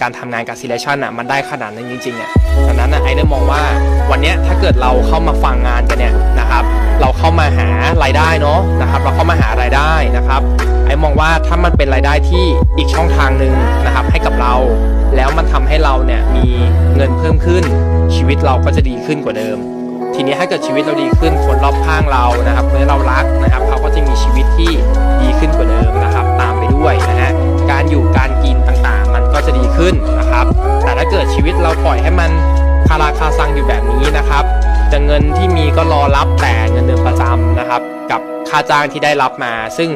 การทำงานกับ selection มันได้ขนาดนั้นจริงๆดังนั้นไอ้ได้มองว่าวันนี้ถ้าเกิดเราเข้ามาฟังงานกันเนี่ยนะครับเราเข้ามาหารายได้เนาะนะครับเราเข้ามาหารายได้นะครับไอ้มองว่าถ้ามันเป็นรายได้ที่อีกช่องทางหนึ่งนะครับให้กับเราแล้วมันทำให้เราเนี่ยมีเงินเพิ่มขึ้นชีวิตเราก็จะดีขึ้นกว่าเดิมทีนี้ถ้าเกิดชีวิตเราดีขึ้นคนรอบข้างเรานะครับคนที่เรารักนะครับเขาก็จะมีชีวิตที่ดีขึ้นกว่าเดิมนะครับตามไปด้วยนะฮะการอยู่การกินต่างๆมันก็จะดีขึ้นนะครับแต่ถ้าเกิดชีวิตเราปล่อยให้มันคาราคาซังอยู่แบบนี้นะครับจะเงินที่มีก็รอรับแต่เงินเดือนประจำนะครับกับค่าจ้างที่ได้รับมาซึ่ง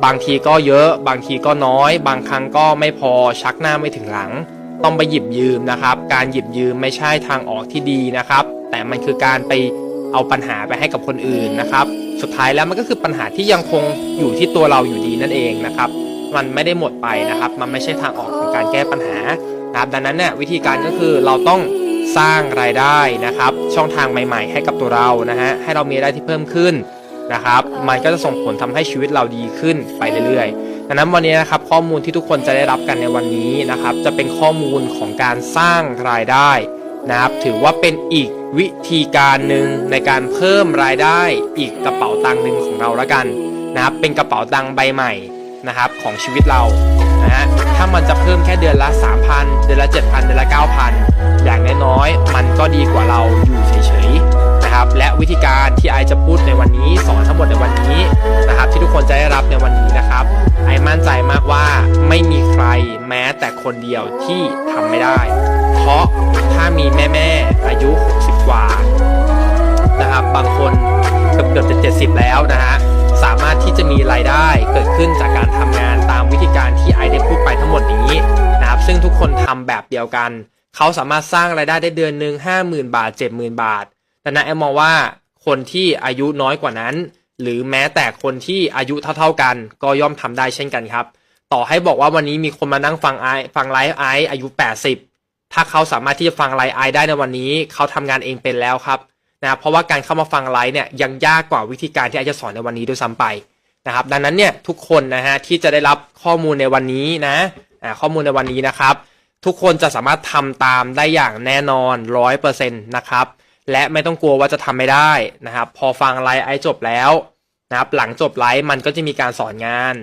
บางทีก็เยอะบางทีก็น้อยบางครั้งก็ไม่พอชักหน้าไม่ถึงหลังต้องไปหยิบยืมนะครับการหยิบยืมไม่ใช่ทางออกที่ดีนะครับแต่มันคือการไปเอาปัญหาไปให้กับคนอื่นนะครับสุดท้ายแล้วมันก็คือปัญหาที่ยังคงอยู่ที่ตัวเราอยู่ดีนั่นเองนะครับมันไม่ได้หมดไปนะครับมันไม่ใช่ทางออกของการแก้ปัญหานะครับดังนั้นเนี่ยวิธีการก็คือเราต้องสร้างรายได้นะครับช่องทางใหม่ๆให้กับตัวเรานะฮะให้เรามีรายได้ที่เพิ่มขึ้นนะครับมันก็จะส่งผลทำให้ชีวิตเราดีขึ้นไปเรื่อยๆดังนั้นวันนี้นะครับข้อมูลที่ทุกคนจะได้รับกันในวันนี้นะครับจะเป็นข้อมูลของการสร้างรายได้นะครับถือว่าเป็นอีกวิธีการหนึ่งในการเพิ่มรายได้อีกกระเป๋าตังค์หนึ่งของเราละกันนะครับเป็นกระเป๋าตังค์ใบใหม่นะครับของชีวิตเรานะฮะถ้ามันจะเพิ่มแค่เดือนละ 3,000 เดือนละ 7,000 เดือนละ 9,000 อย่างน้อยๆมันก็ดีกว่าเราอยู่เฉยๆนะครับและวิธีการที่ไอจะพูดในวันนี้สอนทั้งหมดในวันนี้นะครับที่ทุกคนจะได้รับในวันนี้นะครับไอมั่นใจมากว่าไม่มีใครแม้แต่คนเดียวที่ทำไม่ได้เพราะถ้ามีแม่ๆอายุ60กว่านะครับบางคนเกือบจะ70แล้วนะฮะสามารถที่จะมีรายได้เกิดขึ้นจากการทำงานตามวิธีการที่ไอได้พูดไปทั้งหมดนี้นะครับซึ่งทุกคนทำแบบเดียวกันเขาสามารถสร้างรายได้ได้เดือนหนึ่ง 50,000 บาท 70,000 บาทแต่นะไอมองว่าคนที่อายุน้อยกว่านั้นหรือแม้แต่คนที่อายุเท่าๆกันก็ย่อมทำได้เช่นกันครับต่อให้บอกว่าวันนี้มีคนมานั่งฟังไลฟ์ไออายุ80ถ้าเขาสามารถที่จะฟังไลฟ์ไอได้ในวันนี้เขาทำงานเองเป็นแล้วครับนะเพราะว่าการเข้ามาฟังไลฟ์เนี่ยยังยากกว่าวิธีการที่ไอจะสอนในวันนี้ด้วยซ้ำไปนะครับดังนั้นเนี่ยทุกคนนะฮะที่จะได้รับข้อมูลในวันนี้นะข้อมูลในวันนี้นะครับทุกคนจะสามารถทำตามได้อย่างแน่นอน 100% นะครับและไม่ต้องกลัวว่าจะทำไม่ได้นะครับพอฟังไลฟ์ไอจบแล้วนะครับหลังจบไลฟ์มันก็จะมีการสอนงาน